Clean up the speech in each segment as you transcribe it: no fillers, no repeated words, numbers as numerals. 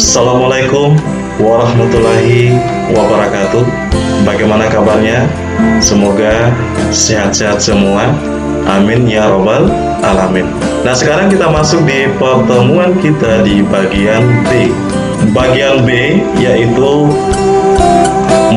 Assalamualaikum warahmatullahi wabarakatuh. Bagaimana kabarnya? Semoga sehat-sehat semua. Amin ya robbal alamin. Nah, sekarang kita masuk di pertemuan kita di bagian B. Bagian B yaitu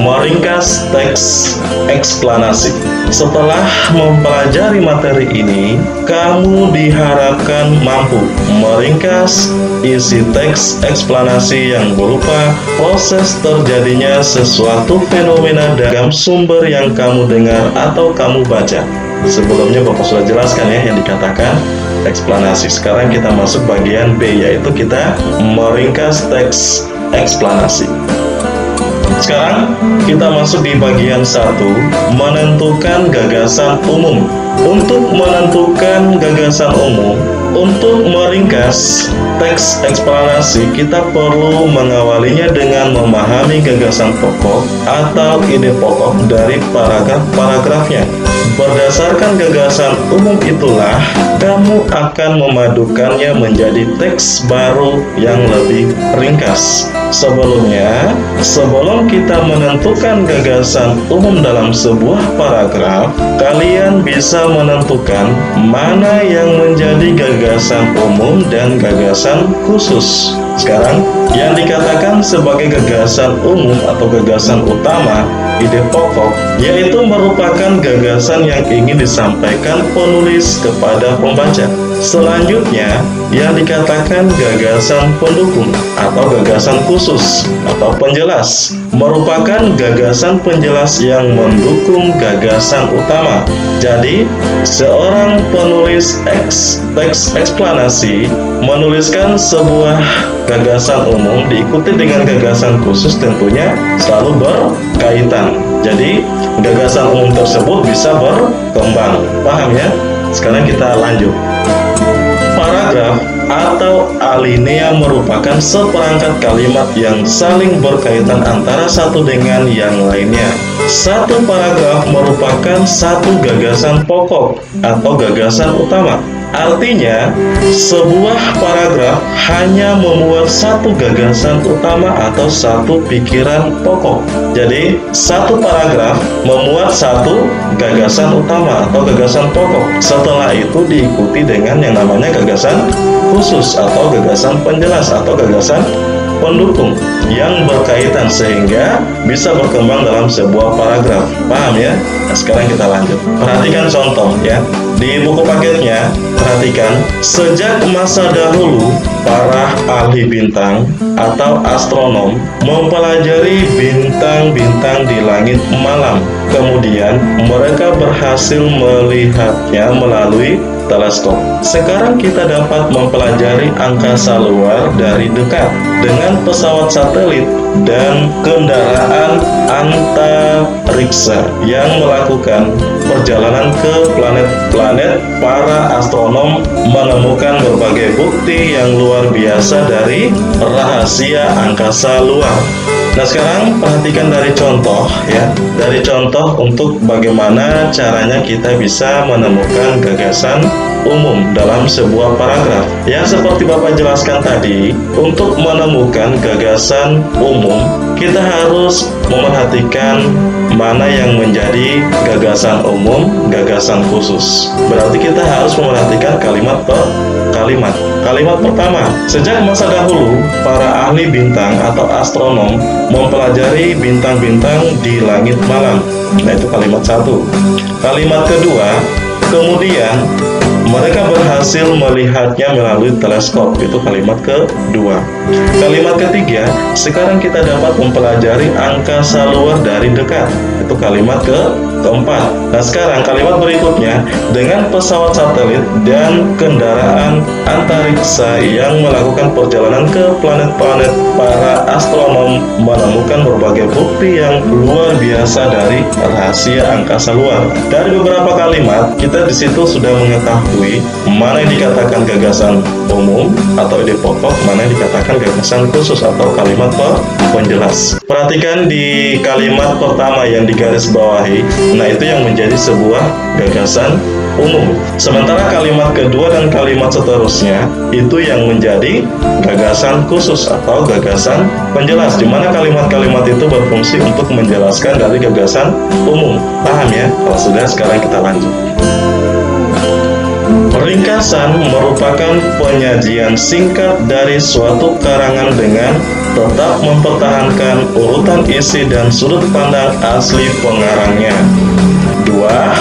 meringkas teks eksplanasi. Setelah mempelajari materi ini, kamu diharapkan mampu meringkas isi teks eksplanasi yang berupa proses terjadinya sesuatu fenomena dalam sumber yang kamu dengar atau kamu baca. Sebelumnya Bapak sudah jelaskan ya yang dikatakan eksplanasi. Sekarang kita masuk bagian B, yaitu kita meringkas teks eksplanasi. Sekarang kita masuk di bagian 1, menentukan gagasan umum. Untuk menentukan gagasan umum, untuk meringkas teks eksplanasi, kita perlu mengawalinya dengan memahami gagasan pokok atau ide pokok dari paragraf-paragrafnya. Berdasarkan gagasan umum itulah, kamu akan memadukannya menjadi teks baru yang lebih ringkas. Sebelumnya, sebelum kita menentukan gagasan umum dalam sebuah paragraf, kalian bisa menentukan mana yang menjadi gagasan umum dan gagasan khusus. Sekarang, yang dikatakan sebagai gagasan umum atau gagasan utama, ide pokok, yaitu merupakan gagasan yang ingin disampaikan penulis kepada pembaca. Selanjutnya, yang dikatakan gagasan pendukung atau gagasan khusus atau penjelas, merupakan gagasan penjelas yang mendukung gagasan utama. Jadi, seorang penulis teks eksplanasi menuliskan sebuah gagasan umum diikuti dengan gagasan khusus, tentunya selalu berkaitan. Jadi, gagasan umum tersebut bisa berkembang. Paham ya? Sekarang kita lanjut. Paragraf atau alinea merupakan seperangkat kalimat yang saling berkaitan antara satu dengan yang lainnya. Satu paragraf merupakan satu gagasan pokok atau gagasan utama. Artinya, sebuah paragraf hanya memuat satu gagasan utama atau satu pikiran pokok. Jadi, satu paragraf memuat satu gagasan utama atau gagasan pokok. Setelah itu diikuti dengan yang namanya gagasan khusus atau gagasan penjelas atau gagasan pendukung yang berkaitan sehingga bisa berkembang dalam sebuah paragraf. Paham ya? Nah, sekarang kita lanjut. Perhatikan contoh ya. Di buku paketnya, perhatikan, sejak masa dahulu para ahli bintang atau astronom mempelajari bintang-bintang di langit malam. Kemudian mereka berhasil melihatnya melalui teleskop. Sekarang kita dapat mempelajari angkasa luar dari dekat dengan pesawat satelit dan kendaraan antariksa yang melakukan perjalanan ke planet-planet. Para astronom menemukan berbagai bukti yang luar biasa dari rahasia angkasa luar. Nah, sekarang perhatikan dari contoh ya. Dari contoh untuk bagaimana caranya kita bisa menemukan gagasan umum dalam sebuah paragraf. Ya, seperti Bapak jelaskan tadi, untuk menemukan gagasan umum, kita harus memerhatikan mana yang menjadi gagasan umum, gagasan khusus. Berarti kita harus memerhatikan kalimat per kalimat. Kalimat pertama, sejak masa dahulu, para ahli bintang atau astronom mempelajari bintang-bintang di langit malam. Nah, itu kalimat 1. Kalimat kedua, kemudian mereka berhasil melihatnya melalui teleskop. Itu kalimat kedua. Kalimat ketiga, sekarang kita dapat mempelajari angkasa luar dari dekat. Itu kalimat keempat. Nah, sekarang kalimat berikutnya, dengan pesawat satelit dan kendaraan antariksa yang melakukan perjalanan ke planet-planet, para astronom menemukan berbagai bukti yang luar biasa dari rahasia angkasa luar. Dari beberapa kalimat, kita di situ sudah mengetahui mana yang dikatakan gagasan umum atau ide pokok, mana yang dikatakan gagasan khusus atau kalimat penjelas. Perhatikan di kalimat pertama yang digarisbawahi. Nah, itu yang menjadi sebuah gagasan umum. Sementara kalimat kedua dan kalimat seterusnya itu yang menjadi gagasan khusus atau gagasan penjelas, di mana kalimat-kalimat itu berfungsi untuk menjelaskan dari gagasan umum. Paham ya? Kalau sudah, sekarang kita lanjut. Ringkasan merupakan penyajian singkat dari suatu karangan dengan tetap mempertahankan urutan isi dan sudut pandang asli pengarangnya.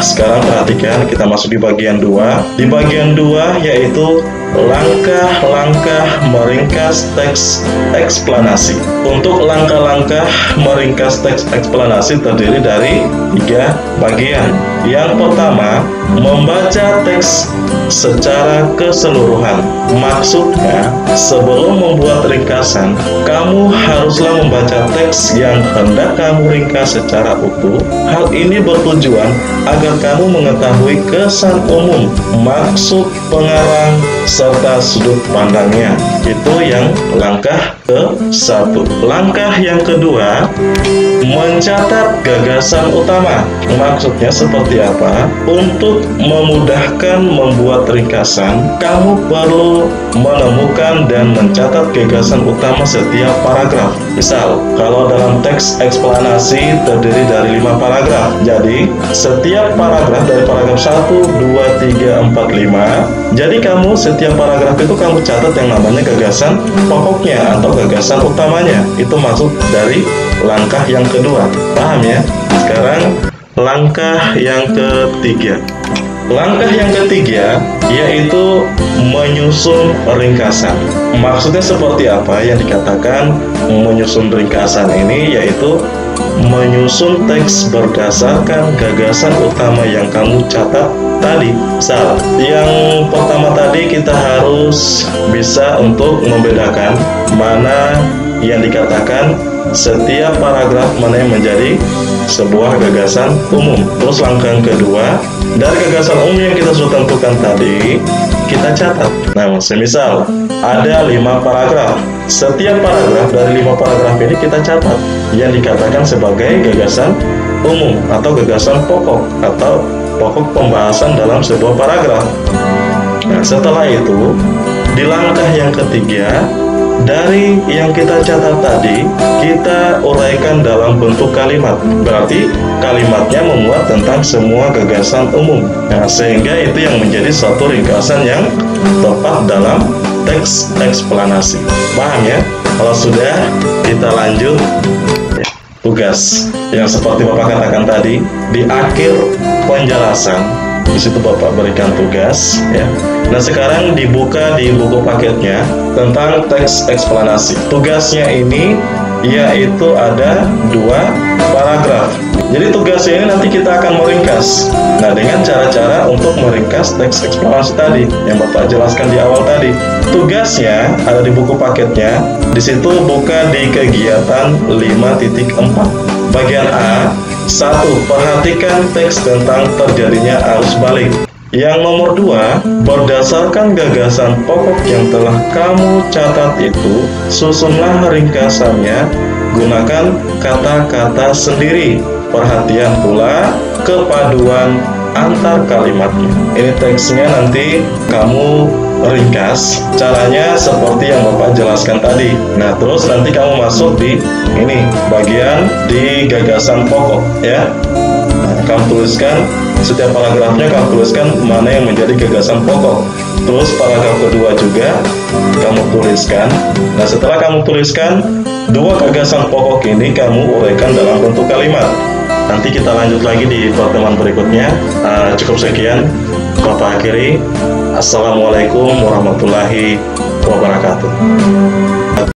Sekarang perhatikan, kita masuk di bagian 2. Di bagian 2 yaitu langkah-langkah meringkas teks eksplanasi. Untuk langkah-langkah meringkas teks eksplanasi terdiri dari 3 bagian. Yang pertama, membaca teks secara keseluruhan. Maksudnya, sebelum membuat ringkasan, kamu haruslah membaca teks yang hendak kamu ringkas secara utuh. Hal ini bertujuan agar kamu mengetahui kesan umum, maksud pengarang, serta sudut pandangnya. Itu yang langkah ke-1. Langkah yang kedua, mencatat gagasan utama. Maksudnya seperti apa? Untuk memudahkan membuat ringkasan, kamu perlu menemukan dan mencatat gagasan utama setiap paragraf. Misal, kalau dalam teks eksplanasi terdiri dari 5 paragraf. Jadi, setiap paragraf dari paragraf 1, 2, 3, 4, 5. Jadi kamu setiap paragraf itu kamu catat yang namanya gagasan pokoknya atau gagasan utamanya. Itu maksud dari langkah yang kedua. Paham ya? Sekarang langkah yang ketiga. Langkah yang ketiga yaitu menyusun ringkasan. Maksudnya seperti apa yang dikatakan menyusun ringkasan ini? Yaitu menyusun teks berdasarkan gagasan utama yang kamu catat tadi. Misal, yang pertama tadi kita harus bisa untuk membedakan mana yang dikatakan setiap paragraf, mana yang menjadi sebuah gagasan umum. Terus langkah yang kedua, dari gagasan umum yang kita sudah tentukan tadi, kita catat. Nah, semisal ada 5 paragraf. Setiap paragraf dari 5 paragraf ini kita catat yang dikatakan sebagai gagasan umum atau gagasan pokok atau pokok pembahasan dalam sebuah paragraf. Nah, setelah itu, di langkah yang ketiga, dari yang kita catat tadi, kita uraikan dalam bentuk kalimat. Berarti kalimatnya memuat tentang semua gagasan umum. Nah, sehingga itu yang menjadi suatu ringkasan yang tepat dalam teks eksplanasi. Paham ya? Kalau sudah, kita lanjut tugas. Yang seperti Bapak katakan tadi, di akhir penjelasan, di situ Bapak berikan tugas ya. Nah, sekarang dibuka di buku paketnya tentang teks eksplanasi. Tugasnya ini yaitu ada 2 paragraf. Jadi tugasnya ini nanti kita akan meringkas. Nah, dengan cara-cara untuk meringkas teks eksplanasi tadi yang Bapak jelaskan di awal tadi. Tugasnya ada di buku paketnya. Di situ buka di kegiatan 5.4. Bagian A, 1. Perhatikan teks tentang terjadinya arus balik. Yang nomor 2, berdasarkan gagasan pokok yang telah kamu catat itu, susunlah ringkasannya, gunakan kata-kata sendiri. Perhatian pula kepaduan antar kalimatnya. Ini teksnya nanti kamu ringkas, caranya seperti yang Bapak jelaskan tadi. Nah, terus nanti kamu masuk di ini, bagian di gagasan pokok ya. Nah, kamu tuliskan setiap paragrafnya, kamu tuliskan mana yang menjadi gagasan pokok. Terus paragraf kedua juga kamu tuliskan. Nah, setelah kamu tuliskan 2 gagasan pokok ini, kamu uraikan dalam bentuk kalimat. Nanti kita lanjut lagi di pertemuan berikutnya. Cukup sekian, Bapak akhiri. Assalamualaikum warahmatullahi wabarakatuh.